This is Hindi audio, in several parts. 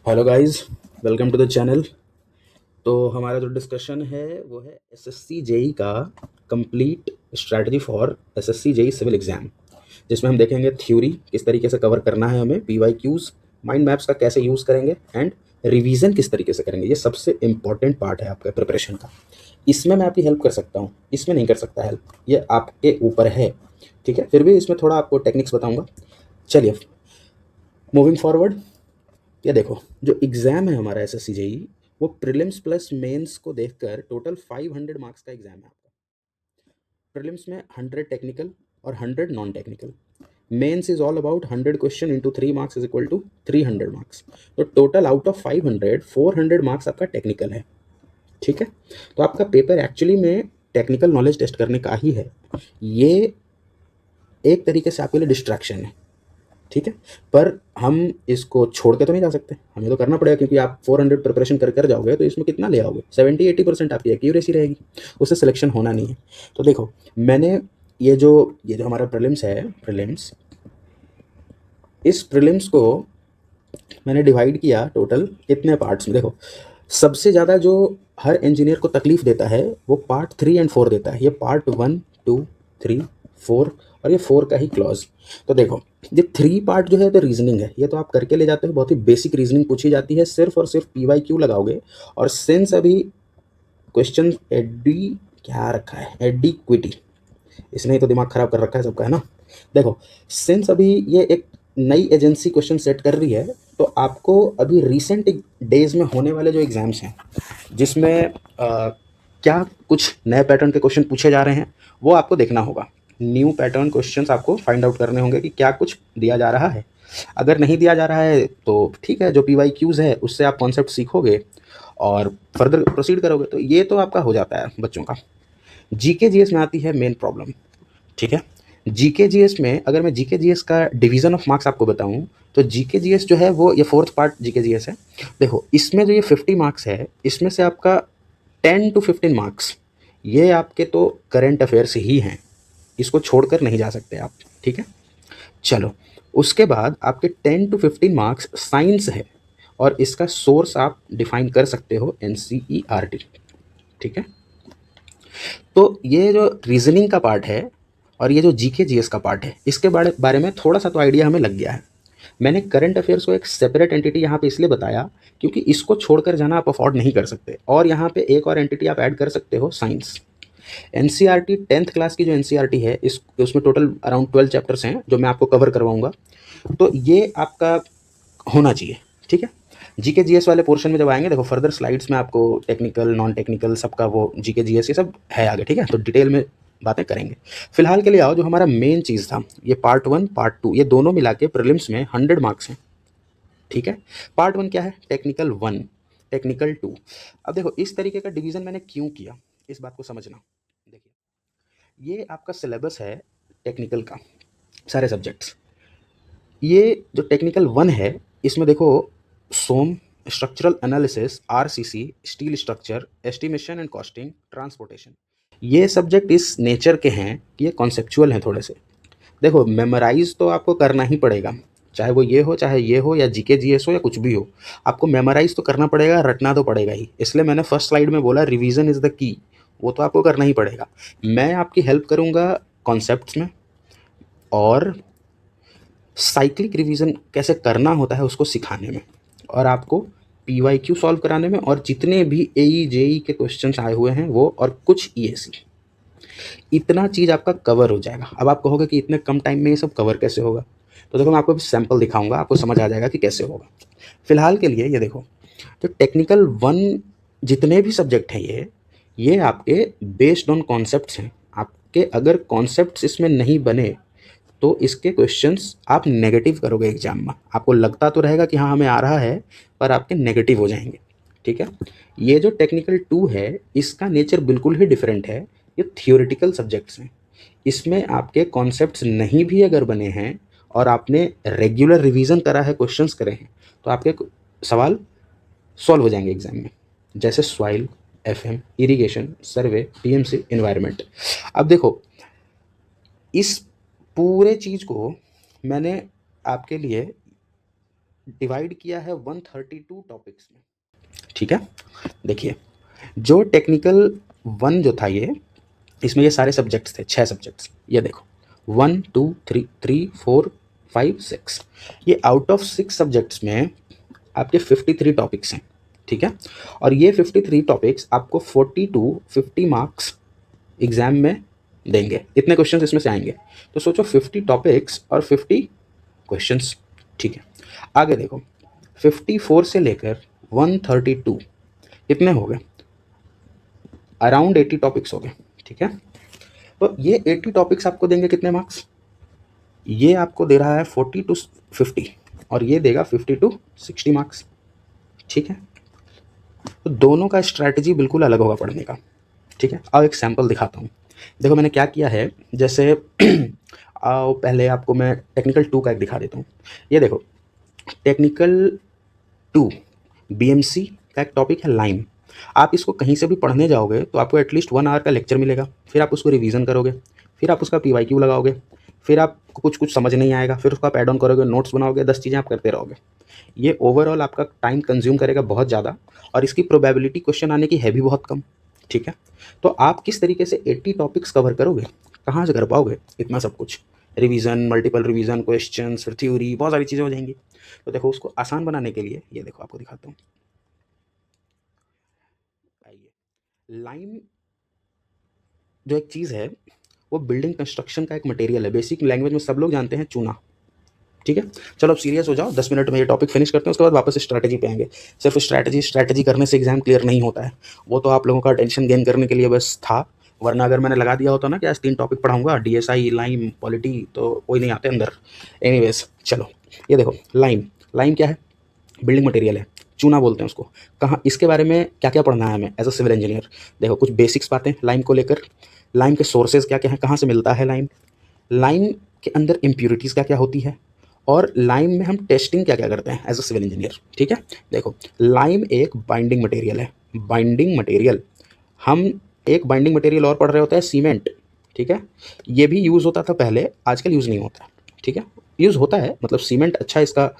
Hello guys, welcome to the channel. तो हमारा जो डिस्कशन है वो है एसएससी जेई का complete strategy for SSC JE civil exam, जिसमें हम देखेंगे थ्योरी किस तरीके से कवर करना है, हमें पीवाईक्यूज, माइंड मैप्स का कैसे यूज़ करेंगे एंड रिवीजन किस तरीके से करेंगे। ये सबसे इंपॉर्टेंट पार्ट है आपके प्रिपरेशन का। इसमें मैं आपकी हेल्प कर सकता हूँ, इसमें नहीं कर सकता हेल्प, ये आपके ऊपर है। ठीक है, फिर भी इसमें थोड़ा आपको टेक्निक्स बताऊंगा। चलिए मूविंग फॉरवर्ड। ये देखो, जो एग्ज़ाम है हमारा एसएससी जेई, वो प्रीलिम्स प्लस मेंस को देखकर टोटल 500 मार्क्स का एग्ज़ाम है आपका। प्रीलिम्स में 100 टेक्निकल और 100 non technical. Mains is all about 100 question into 3 marks is equal to 300 marks. तो टोटल आउट ऑफ 500 400 मार्क्स आपका टेक्निकल है। ठीक है, तो आपका पेपर एक्चुअली में टेक्निकल नॉलेज टेस्ट करने का ही है। ये एक तरीके से आपके लिए डिस्ट्रैक्शन है। ठीक है, पर हम इसको छोड़ के तो नहीं जा सकते, हमें तो करना पड़ेगा, क्योंकि आप 400 प्रिपरेशन कर जाओगे तो इसमें कितना ले आओगे, 70-80% आपकी एक्यूरेसी रहेगी, उससे सिलेक्शन होना नहीं है। तो देखो, मैंने ये जो हमारा प्रीलिम्स है, प्रीलिम्स, इस प्रीलिम्स को मैंने डिवाइड किया टोटल कितने पार्ट्स में। देखो, सबसे ज़्यादा जो हर इंजीनियर को तकलीफ देता है वो पार्ट 3 एंड 4 देता है। ये पार्ट 1, 2, 3, 4, और ये 4 का ही क्लॉज। तो देखो, ये 3 पार्ट जो है तो रीजनिंग है, ये तो आप करके ले जाते हो, बहुत ही बेसिक रीजनिंग पूछी जाती है, सिर्फ और सिर्फ पीवाईक्यू लगाओगे। और सिंस अभी क्वेश्चन एडी क्या रखा है, एडिक्विटी, इसने ही तो दिमाग खराब कर रखा है सबका, है ना। देखो, सिंस अभी ये एक नई एजेंसी क्वेश्चन सेट कर रही है, तो आपको अभी रिसेंट डेज में होने वाले जो एग्जाम्स हैं, जिसमें क्या कुछ नए पैटर्न के क्वेश्चन पूछे जा रहे हैं, वो आपको देखना होगा। न्यू पैटर्न क्वेश्चंस आपको फाइंड आउट करने होंगे कि क्या कुछ दिया जा रहा है। अगर नहीं दिया जा रहा है तो ठीक है, जो पीवाईक्यूज है उससे आप कॉन्सेप्ट सीखोगे और फर्दर प्रोसीड करोगे, तो ये तो आपका हो जाता है बच्चों का। जीके जीएस में आती है मेन प्रॉब्लम। ठीक है, जीके जीएस में अगर मैं जीके जीएस का डिवीजन ऑफ मार्क्स आपको बताऊं, तो जीके जीएस जो है वो ये 4th पार्ट जीके जीएस है। देखो, इसमें जो ये 50 मार्क्स है, इसमें से आपका 10 to 15 मार्क्स ये आपके तो करंट अफेयर्स ही हैं, इसको छोड़कर नहीं जा सकते आप। ठीक है, चलो, उसके बाद आपके 10 to 15 मार्क्स साइंस है, और इसका सोर्स आप डिफाइन कर सकते हो एनसीईआरटी। ठीक है, तो ये जो रीजनिंग का पार्ट है और ये जो जीके जीएस का पार्ट है, इसके बारे में थोड़ा सा तो आइडिया हमें लग गया है। मैंने करंट अफेयर्स को एक सेपरेट एंटिटी यहाँ पे इसलिए बताया क्योंकि इसको छोड़कर जाना आप अफोर्ड नहीं कर सकते, और यहाँ पे एक और एंटिटी आप ऐड कर सकते हो, साइंस। एनसीईआरटी 10th क्लास की जो एनसीईआरटी है, इस उसमें टोटल अराउंड 12 चैप्टर्स हैं जो मैं आपको कवर करवाऊंगा। तो ये आपका होना चाहिए। ठीक है, जीके जीएस वाले पोर्शन में जब आएंगे, देखो फर्दर स्लाइड्स में आपको टेक्निकल नॉन टेक्निकल सबका वो जीके जीएस ये सब है आगे। ठीक है, तो डिटेल में बातें करेंगे। फिलहाल के लिए आओ, जो हमारा मेन चीज़ था, ये पार्ट 1 पार्ट 2 ये दोनों मिला के प्रीलिम्स में 100 मार्क्स हैं। ठीक है, पार्ट 1 क्या है, टेक्निकल 1, टेक्निकल 2। अब देखो, इस तरीके का डिवीज़न मैंने क्यों किया, इस बात को समझना। देखिए, ये आपका सिलेबस है टेक्निकल का, सारे सब्जेक्ट्स। ये जो टेक्निकल 1 है, इसमें देखो, some, structural analysis, RCC, steel structure, estimation and costing, transportation, ये सब्जेक्ट इस नेचर के हैं कि ये कॉन्सेप्चुअल हैं थोड़े से। देखो, मेमोराइज तो आपको करना ही पड़ेगा, चाहे वो ये हो, चाहे ये हो, या जीके जीएस हो, या कुछ भी हो, आपको मेमोराइज तो करना पड़ेगा, रटना तो पड़ेगा ही। इसलिए मैंने फर्स्ट स्लाइड में बोला रिवीजन इज़ द की, वो तो आपको करना ही पड़ेगा। मैं आपकी हेल्प करूँगा कॉन्सेप्ट्स में, और साइक्लिक रिवीजन कैसे करना होता है उसको सिखाने में, और आपको पीवाईक्यू सॉल्व कराने में, और जितने भी एई जेई के क्वेश्चंस आए हुए हैं वो, और कुछ ईएसी, इतना चीज़ आपका कवर हो जाएगा। अब आप कहोगे कि इतने कम टाइम में ये सब कवर कैसे होगा, तो देखो, मैं आपको सैंपल दिखाऊंगा, आपको समझ आ जाएगा कि कैसे होगा। फिलहाल के लिए ये देखो, तो टेक्निकल 1 जितने भी सब्जेक्ट हैं, ये आपके बेस्ड ऑन कॉन्सेप्ट्स हैं। आपके अगर कॉन्सेप्ट्स इसमें नहीं बने तो इसके क्वेश्चंस आप नेगेटिव करोगे एग्जाम में। आपको लगता तो रहेगा कि हाँ हमें आ रहा है, पर आपके नेगेटिव हो जाएंगे। ठीक है, ये जो टेक्निकल 2 है, इसका नेचर बिल्कुल ही डिफरेंट है। ये थियोरिटिकल सब्जेक्ट्स हैं, इसमें आपके कॉन्सेप्ट्स नहीं भी अगर बने हैं और आपने रेगुलर रिवीजन करा है, क्वेश्चंस करे हैं, तो आपके सवाल सॉल्व हो जाएंगे एग्जाम में, जैसे सॉइल, एफएम, इरिगेशन, सर्वे, टीएमसी, इन्वायरमेंट। अब देखो, इस पूरे चीज़ को मैंने आपके लिए डिवाइड किया है 132 टॉपिक्स में, ठीक है। देखिए जो टेक्निकल 1 जो था ये, इसमें ये सारे सब्जेक्ट्स थे, 6 सब्जेक्ट्स, ये देखो 1 2 3 3 4 5 6, ये आउट ऑफ 6 सब्जेक्ट्स में आपके 53 टॉपिक्स हैं, ठीक है। और ये 53 टॉपिक्स आपको 40 to 50 मार्क्स एग्जाम में देंगे, इतने क्वेश्चंस इसमें से आएंगे। तो सोचो 50 टॉपिक्स और 50 क्वेश्चंस, ठीक है। आगे देखो 54 से लेकर 132 कितने हो गए, अराउंड 80 टॉपिक्स हो गए, ठीक है। तो ये 80 टॉपिक्स आपको देंगे कितने मार्क्स, ये आपको दे रहा है 40 to 50 और ये देगा 50 to 60 मार्क्स, ठीक है। तो दोनों का स्ट्रैटेजी बिल्कुल अलग होगा पढ़ने का, ठीक है। अब एक सैंपल दिखाता हूँ। देखो मैंने क्या किया है, जैसे आओ पहले आपको मैं टेक्निकल 2 का एक दिखा देता हूँ। ये देखो टेक्निकल 2 बीएमसी का एक टॉपिक है लाइम। आप इसको कहीं से भी पढ़ने जाओगे तो आपको एटलीस्ट 1 आवर का लेक्चर मिलेगा, फिर आप उसको रिवीजन करोगे, फिर आप उसका पीवाईक्यू लगाओगे, फिर आपको कुछ कुछ समझ नहीं आएगा, फिर उसको आप ऐड ऑन करोगे, नोट्स बनाओगे, 10 चीज़ें आप करते रहोगे। ये ओवरऑल आपका टाइम कंज्यूम करेगा बहुत ज़्यादा और इसकी प्रोबेबिलिटी क्वेश्चन आने की है भी बहुत कम, ठीक है। तो आप किस तरीके से 80 टॉपिक्स कवर करोगे, कहाँ से कर पाओगे इतना सब कुछ, रिवीजन, मल्टीपल रिवीजन, क्वेश्चंस, फिर थ्योरी, बहुत सारी चीज़ें हो जाएंगी। तो देखो उसको आसान बनाने के लिए ये देखो आपको दिखाता हूँ। आइए, लाइम जो एक चीज़ है वो बिल्डिंग कंस्ट्रक्शन का एक मटेरियल है, बेसिक लैंग्वेज में सब लोग जानते हैं चूना, ठीक है। चलो अब सीरियस हो जाओ, 10 मिनट में ये टॉपिक फिनिश करते हैं, उसके बाद वापस स्ट्रैटेजी पे आएंगे। सिर्फ स्ट्रैटेजी करने से एग्जाम क्लियर नहीं होता है, वो तो आप लोगों का अटेंशन गेन करने के लिए बस था, वरना अगर मैंने लगा दिया होता ना कि आज 3 टॉपिक पढ़ाऊंगा, डीएसआई, लाइम, पॉलिटी, तो कोई नहीं आते अंदर। एनीवेज चलो ये देखो लाइम, लाइम क्या है, बिल्डिंग मटेरियल है, चूना बोलते हैं उसको। कहाँ इसके बारे में क्या क्या पढ़ना है हमें एज अ सिविल इंजीनियर, देखो कुछ बेसिक्स बातें लाइम को लेकर, लाइम के सोर्सेज क्या क्या हैं, कहाँ से मिलता है लाइम, लाइम के अंदर इम्प्यूरिटीज़ क्या क्या होती है, और लाइम में हम टेस्टिंग क्या क्या करते हैं एज अ सिविल इंजीनियर, ठीक है। देखो लाइम एक बाइंडिंग मटेरियल है, बाइंडिंग मटेरियल। हम एक बाइंडिंग मटेरियल और पढ़ रहे होते हैं सीमेंट, ठीक है। ये भी यूज़ होता था पहले, आजकल यूज़ नहीं होता, ठीक है। यूज़ होता है मतलब सीमेंट अच्छा इसका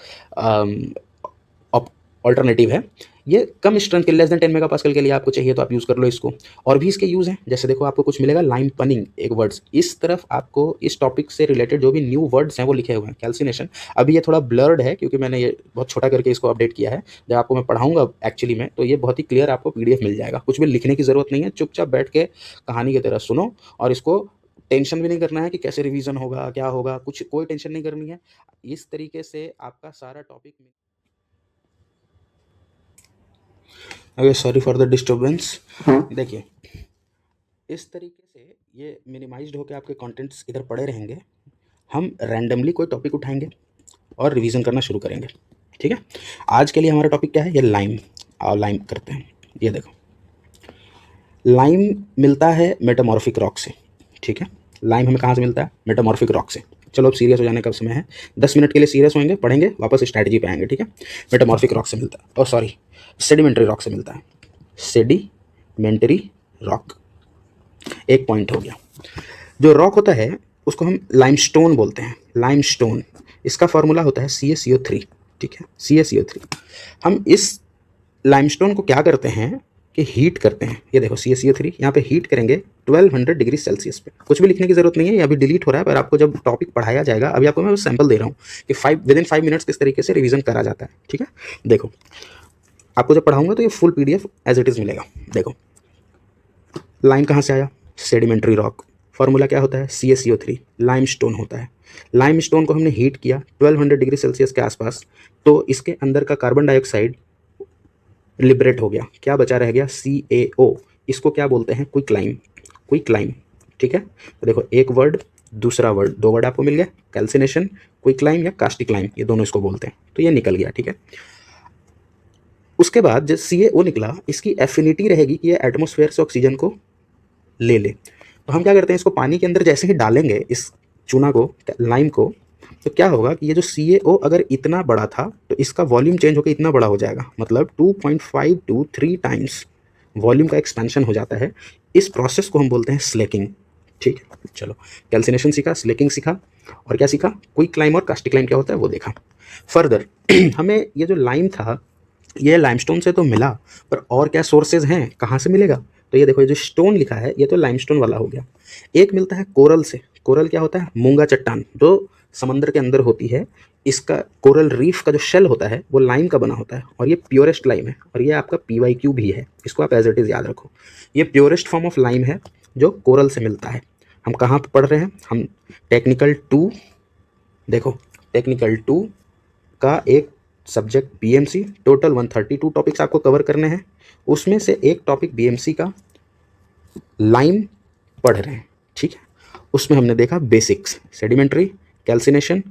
ऑल्टरनेटिव है। ये कम स्ट्रेंथ के लेस देन 10 मेगापास्कल के लिए आपको चाहिए तो आप यूज़ कर लो इसको। और भी इसके यूज़ हैं, जैसे देखो आपको कुछ मिलेगा लाइम पनिंग, एक वर्ड्स इस तरफ आपको इस टॉपिक से रिलेटेड जो भी न्यू वर्ड्स हैं वो लिखे हुए हैं। कैल्सिनेशन अभी ये थोड़ा ब्लर्ड है क्योंकि मैंने ये बहुत छोटा करके इसको अपडेट किया है, जब आपको मैं पढ़ाऊंगा एक्चुअली में तो ये बहुत ही क्लियर आपको पीडीएफ मिल जाएगा, कुछ भी लिखने की ज़रूरत नहीं है, चुपचाप बैठ के कहानी की तरह सुनो और इसको टेंशन भी नहीं करना है कि कैसे रिवीजन होगा क्या होगा, कुछ कोई टेंशन नहीं करनी है। इस तरीके से आपका सारा टॉपिक, अरे सॉरी फॉर द डिस्टर्बेंस। देखिए इस तरीके से ये मिनिमाइज्ड होकर आपके कंटेंट्स इधर पड़े रहेंगे। हम रैंडमली कोई टॉपिक उठाएंगे और रिवीजन करना शुरू करेंगे, ठीक है। आज के लिए हमारा टॉपिक क्या है, ये लाइम। और लाइम करते हैं, ये देखो लाइम मिलता है मेटामॉर्फिक रॉक से, ठीक है। लाइम हमें कहाँ से मिलता है, मेटामॉर्फिक रॉक से। चलो अब सीरियस हो जाने का समय है, 10 मिनट के लिए सीरियस होंगे, पढ़ेंगे, वापस स्ट्रैटेजी पे आएंगे, ठीक है। मेटामॉर्फिक रॉक से मिलता है, और सॉरी सेडिमेंट्री रॉक से मिलता है, सेडिमेंट्री रॉक। एक पॉइंट हो गया। जो रॉक होता है उसको हम लाइमस्टोन बोलते हैं, लाइमस्टोन। इसका फॉर्मूला होता है CaCO3, ठीक है, CaCO3। हम इस लाइमस्टोन को क्या करते हैं कि हीट करते हैं, ये देखो CaCO3 यहाँ पे हीट करेंगे 1200 डिग्री सेल्सियस पे। कुछ भी लिखने की जरूरत नहीं है, ये अभी डिलीट हो रहा है, पर आपको जब टॉपिक पढ़ाया जाएगा, अभी आपको मैं सैंपल दे रहा हूँ कि विदिन 5 मिनट्स किस तरीके से रिवीजन करा जाता है, ठीक है। देखो आपको जब पढ़ाऊंगा तो ये full PDF as it is मिलेगा। देखो लाइम कहाँ से आया, सेडिमेंट्री रॉक। फार्मूला क्या होता है, CaCO3। लाइमस्टोन होता है, लाइमस्टोन को हमने हीट किया 1200 डिग्री सेल्सियस के आसपास, तो इसके अंदर का कार्बन डाइऑक्साइड लिबरेट हो गया, क्या बचा रह गया, CaO। इसको क्या बोलते हैं, क्विकलाइम, क्विकलाइम, ठीक है। तो देखो एक वर्ड दूसरा वर्ड, 2 वर्ड आपको मिल गया, कैल्सिनेशन, क्विकलाइम या कास्टिक लाइम, ये दोनों इसको बोलते हैं। तो ये निकल गया, ठीक है। उसके बाद जब CaO निकला, इसकी एफिनिटी रहेगी कि ये एटमॉस्फेयर से ऑक्सीजन को ले ले। तो हम क्या करते हैं, इसको पानी के अंदर जैसे ही डालेंगे इस चूना को, लाइम को, तो क्या होगा कि ये जो CaO अगर इतना बड़ा था तो इसका वॉल्यूम चेंज होकर इतना बड़ा हो जाएगा, मतलब 2.5 to 3 टाइम्स वॉल्यूम का एक्सपेंशन हो जाता है। इस प्रोसेस को हम बोलते हैं स्लेकिंग, ठीक है। चलो कैल्सिनेशन सीखा, स्लेकिंग सीखा। और क्या सीखा, क्विक लाइम और कास्टिक लाइम क्या होता है वो देखा। फर्दर हमें ये जो लाइम था ये लाइमस्टोन से तो मिला, पर और क्या सोर्सेज हैं, कहाँ से मिलेगा, तो ये देखो ये जो स्टोन लिखा है ये तो लाइमस्टोन वाला हो गया। एक मिलता है कोरल से। कोरल क्या होता है, मूंगा चट्टान जो समंदर के अंदर होती है। इसका कोरल रीफ का जो शेल होता है वो लाइम का बना होता है और ये प्योरेस्ट लाइम है, और ये आपका PYQ भी है, इसको आप एज इट इज़ याद रखो। ये प्योरेस्ट फॉर्म ऑफ लाइम है जो कोरल से मिलता है। हम कहाँ पर पढ़ रहे हैं, हम टेक्निकल 2, देखो टेक्निकल 2 का एक सब्जेक्ट BMC, टोटल 132 टॉपिक्स आपको कवर करने हैं, उसमें से एक टॉपिक BMC का लाइम पढ़ रहे हैं, ठीक है। उसमें हमने देखा बेसिक्स, सेडिमेंट्री, कैल्सिनेशन,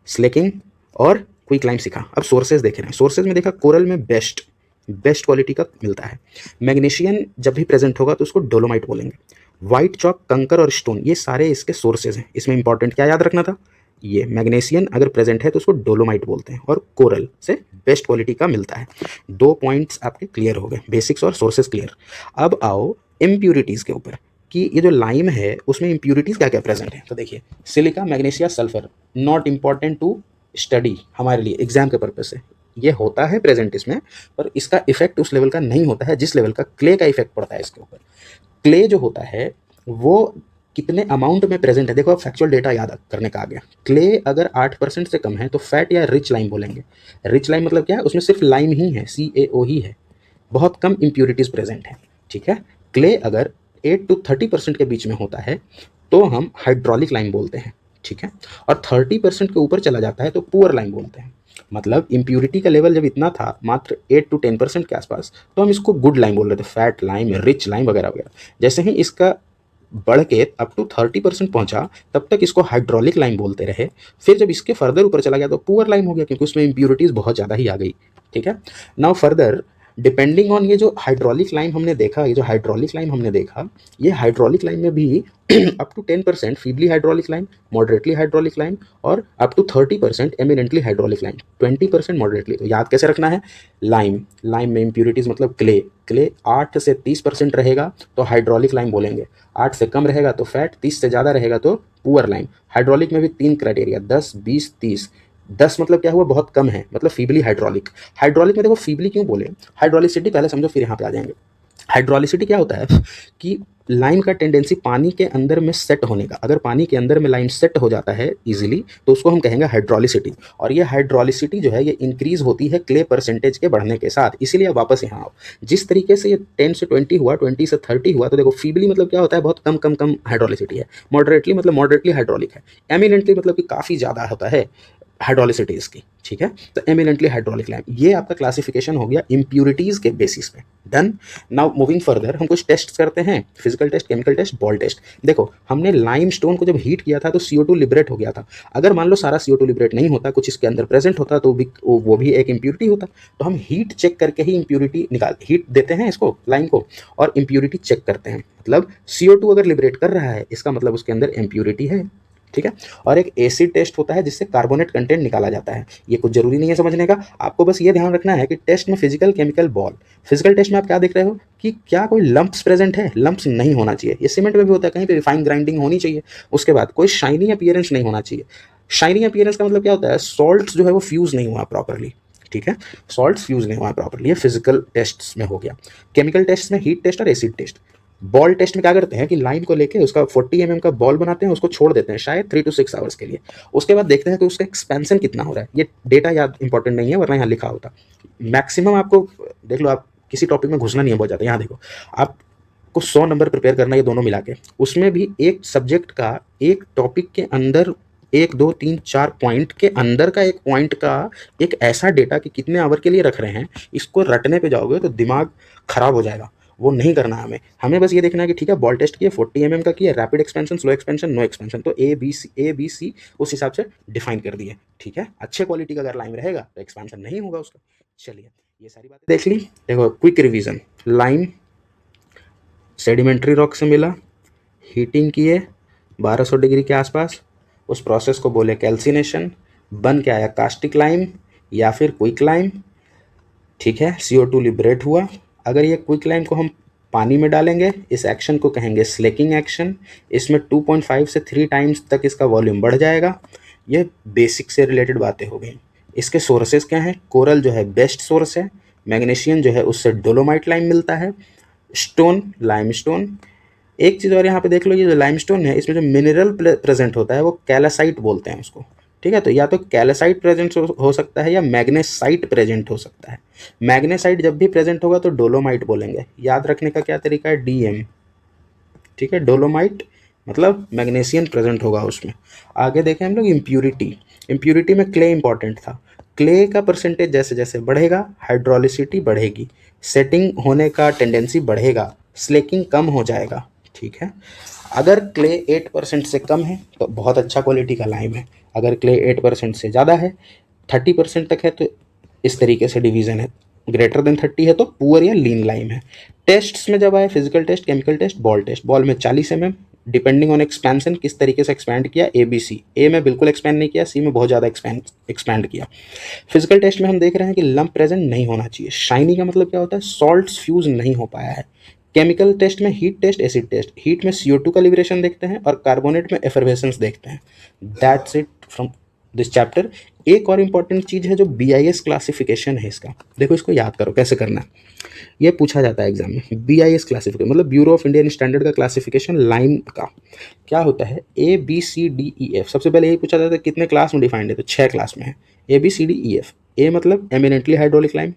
स्लेकिंग और क्विक लाइम सीखा। अब सोर्सेज देख रहे हैं। सोर्सेज में देखा कोरल में बेस्ट क्वालिटी का मिलता है। मैग्नीशियम जब भी प्रेजेंट होगा तो उसको डोलोमाइट बोलेंगे। वाइट चॉक, कंकर और स्टोन, ये सारे इसके सोर्सेज हैं। इसमें इंपॉर्टेंट क्या याद रखना था, ये मैग्नीशियम अगर प्रेजेंट है तो उसको डोलोमाइट बोलते हैं, और कोरल से बेस्ट क्वालिटी का मिलता है। 2 पॉइंट्स आपके क्लियर हो गए, बेसिक्स और सोर्सेज क्लियर। अब आओ इम्प्यूरिटीज़ के ऊपर कि ये जो लाइम है उसमें इम्प्यूरिटीज़ क्या क्या प्रेजेंट है। तो देखिए silica, magnesia, sulphur, not important to study हमारे लिए एग्जाम के पर्पज से। ये होता है प्रेजेंट इसमें, पर इसका इफेक्ट उस लेवल का नहीं होता है जिस लेवल का क्ले का इफेक्ट पड़ता है इसके ऊपर। क्ले जो होता है वो कितने अमाउंट में प्रेजेंट है, देखो अब फैक्चुअल डेटा याद करने का आ गया। क्ले अगर 8% से कम है तो फैट या रिच लाइम बोलेंगे। रिच लाइम मतलब क्या है, उसमें सिर्फ लाइम ही है, CaO ही है, बहुत कम इम्प्यूरिटीज़ प्रेजेंट है, ठीक है। क्ले अगर 8 to 30% के बीच में होता है तो हम हाइड्रोलिक लाइम बोलते हैं, ठीक है। और 30% के ऊपर चला जाता है तो पुअर लाइम बोलते हैं। मतलब इम्प्यूरिटी का लेवल जब इतना था मात्र 8 to 10% के आसपास, तो हम इसको गुड लाइम बोल रहे थे, फैट लाइम, रिच लाइम वगैरह वगैरह। जैसे ही इसका बढ़ के अप टू 30% पहुंचा तब तक इसको हाइड्रोलिक लाइम बोलते रहे। फिर जब इसके फर्दर ऊपर चला गया तो पुअर लाइम हो गया, क्योंकि उसमें इम्प्यूरिटीज़ बहुत ज़्यादा ही आ गई, ठीक है। नाउ फर्दर डिपेंडिंग ऑन ये जो हाइड्रोलिक लाइम हमने देखा, ये हाइड्रोलिक लाइम में भी up to 10% feebly hydraulic lime, moderately hydraulic lime और up to 30% eminently hydraulic lime, 20% moderately. तो याद कैसे रखना है, लाइम में इम्प्यूरिटीज़ मतलब क्ले 8 से 30% रहेगा तो हाइड्रोलिक लाइम बोलेंगे, 8 से कम रहेगा तो फैट, 30 से ज़्यादा रहेगा तो पुअर लाइम। हाइड्रोलिक में भी 3 क्राइटेरिया, 10, 20, 30। 10 मतलब क्या हुआ, बहुत कम है, मतलब फीबली हाइड्रोलिक। हाइड्रोलिक में देखो फीबली क्यों बोले, हाइड्रोलिसिटी पहले समझो फिर यहाँ पे आ जाएंगे। हाइड्रोलिसिटी क्या होता है कि लाइम का टेंडेंसी पानी के अंदर में सेट होने का, अगर पानी के अंदर में लाइम सेट हो जाता है इजीली तो उसको हम कहेंगे हाइड्रोलिसिटी। और ये हाइड्रोलिसिटी जो है ये इंक्रीज होती है क्ले परसेंटेज के बढ़ने के साथ। इसीलिए वापस यहाँ आओ, जिस तरीके से ये 10 से 20 हुआ, 20 से 30 हुआ, तो देखो फीबली मतलब क्या होता है, बहुत कम हाइड्रोलिसिटी है। मॉडरेटली मतलब मॉडरेटली हाइड्रोलिक है। एमिनेंटली मतलब कि काफ़ी ज़्यादा होता है हाइड्रोलिसिटी इसकी, ठीक है। तो एमिनेंटली हाइड्रोलिक लाइम, ये आपका क्लासिफिकेशन हो गया इम्प्यूरिटीज़ के बेसिस पे। डन। नाउ मूविंग फर्दर हम कुछ टेस्ट करते हैं, physical test, chemical test, ball test. देखो हमने लाइम स्टोन को जब हीट किया था तो CO2 लिबरेट हो गया था। अगर मान लो सारा CO2 लिबरेट नहीं होता, कुछ इसके अंदर प्रेजेंट होता तो वो भी एक इम्प्यूरिटी होता। तो हम हीट चेक करके ही इम्प्यूरिटी हीट देते हैं इसको, लाइम को, और इम्प्यूरिटी चेक करते हैं। मतलब CO2 अगर लिबरेट कर रहा है इसका मतलब उसके अंदर इम्प्यूरिटी है, ठीक है। और एक एसिड टेस्ट होता है जिससे कार्बोनेट कंटेंट निकाला जाता है। ये कुछ जरूरी नहीं है समझने का, आपको बस ये ध्यान रखना है कि टेस्ट में physical, chemical, ball. Physical test में आप क्या देख रहे हो कि क्या कोई लंप्स प्रेजेंट है, लंप्स नहीं होना चाहिए। ये सीमेंट में भी होता है, कहीं पे फाइन ग्राइंडिंग होनी चाहिए। उसके बाद कोई शाइनी अपीयरेंस नहीं होना चाहिए। शाइनी अपीयरेंस का मतलब क्या होता है, सॉल्ट्स जो है वो फ्यूज नहीं हुआ प्रॉपरली, ठीक है। सॉल्ट्स फ्यूज नहीं हुआ प्रॉपरली, ये फिजिकल टेस्ट में हो गया। केमिकल टेस्ट में हीट टेस्ट और एसिड टेस्ट। बॉल टेस्ट में क्या करते हैं कि लाइम को लेके उसका 40 mm का बॉल बनाते हैं, उसको छोड़ देते हैं शायद 3 to 6 आवर्स के लिए। उसके बाद देखते हैं कि उसका एक्सपेंशन कितना हो रहा है। ये डेटा याद इंपॉर्टेंट नहीं है, वरना यहाँ लिखा होता। मैक्सिमम आपको देख लो, आप किसी टॉपिक में घुसना नहीं है बहुत ज़्यादा। यहाँ देखो आपको 100 नंबर प्रिपेयर करना है, ये दोनों मिला के। उसमें भी एक सब्जेक्ट का, एक टॉपिक के अंदर 1, 2, 3, 4 पॉइंट के अंदर का एक पॉइंट का एक ऐसा डेटा कि कितने आवर के लिए रख रहे हैं, इसको रटने पे जाओगे तो दिमाग खराब हो जाएगा। वो नहीं करना है हमें बस ये देखना है कि ठीक है बॉल टेस्ट किया, 40 mm का किया, rapid expansion, slow expansion, no expansion, तो A B C उस हिसाब से डिफाइन कर दिए, ठीक है। अच्छे क्वालिटी का अगर लाइम रहेगा तो एक्सपेंशन नहीं होगा उसका। चलिए ये सारी बातें देख ली। देखो quick revision, lime sedimentary rock से मिला, हीटिंग किए 1200 डिग्री के आसपास, उस प्रोसेस को बोले कैल्सिनेशन, बन के आया कास्टिक लाइम या फिर क्विक लाइम, ठीक है। CO2 लिबरेट हुआ। अगर ये क्विक लाइम को हम पानी में डालेंगे, इस एक्शन को कहेंगे स्लेकिंग एक्शन। इसमें 2.5 से 3 टाइम्स तक इसका वॉल्यूम बढ़ जाएगा। ये बेसिक से रिलेटेड बातें हो गई। इसके सोर्सेज क्या हैं? कोरल जो है बेस्ट सोर्स है, मैग्नीशियम जो है उससे डोलोमाइट लाइम मिलता है, स्टोन लाइमस्टोन। एक चीज़ और यहाँ पे देख लो, ये जो लाइमस्टोन है इसमें जो मिनरल प्रेजेंट होता है वो कैलासाइट बोलते हैं उसको, ठीक है। तो या तो कैलासाइट प्रेजेंट हो सकता है या मैग्नेसाइट प्रेजेंट हो सकता है। मैग्नेसाइट जब भी प्रेजेंट होगा तो डोलोमाइट बोलेंगे। याद रखने का क्या तरीका है? डीएम, ठीक है। डोलोमाइट मतलब मैग्नीशियम प्रेजेंट होगा उसमें। आगे देखें हम लोग इम्प्यूरिटी। इम्प्यूरिटी में क्ले इंपॉर्टेंट था। क्ले का परसेंटेज जैसे जैसे बढ़ेगा हाइड्रोलिसिटी बढ़ेगी, सेटिंग होने का टेंडेंसी बढ़ेगा, स्लेकिंग कम हो जाएगा, ठीक है। अगर क्ले 8% से कम है तो बहुत अच्छा क्वालिटी का लाइम है। अगर क्ले 8% से ज़्यादा है, 30% तक है, तो इस तरीके से डिवीज़न है। ग्रेटर देन 30 है तो पुअर या लीन लाइम है। टेस्ट्स में जब आए physical test, chemical test, ball test. Ball में 40 mm, डिपेंडिंग ऑन एक्सपेंशन, किस तरीके से एक्सपैंड किया, ABC। ए में बिल्कुल एक्सपैंड नहीं किया, सी में बहुत ज़्यादा एक्सपैंड किया। फिजिकल टेस्ट में हम देख रहे हैं कि लंप प्रेजेंट नहीं होना चाहिए। शाइनी का मतलब क्या होता है? सॉल्ट्स फ्यूज नहीं हो पाया है। केमिकल टेस्ट में heat test, acid test. Heat में CO2 का लिबरेशन देखते हैं और कार्बोनेट में एफरवेसेंस देखते हैं। That's it from this chapter. एक और इम्पॉर्टेंट चीज़ है जो BIS क्लासिफिकेशन है इसका, देखो इसको याद करो कैसे करना है। ये पूछा जाता है एग्जाम में। BIS क्लासिफिकेशन मतलब ब्यूरो ऑफ इंडियन स्टैंडर्ड का क्लासिफिकेशन लाइम का क्या होता है? ABCDEF। सबसे पहले यही पूछा जाता है कितने क्लास में डिफाइंड है, तो 6 क्लास में है। ABCDEF। ए मतलब eminently hydraulic lime,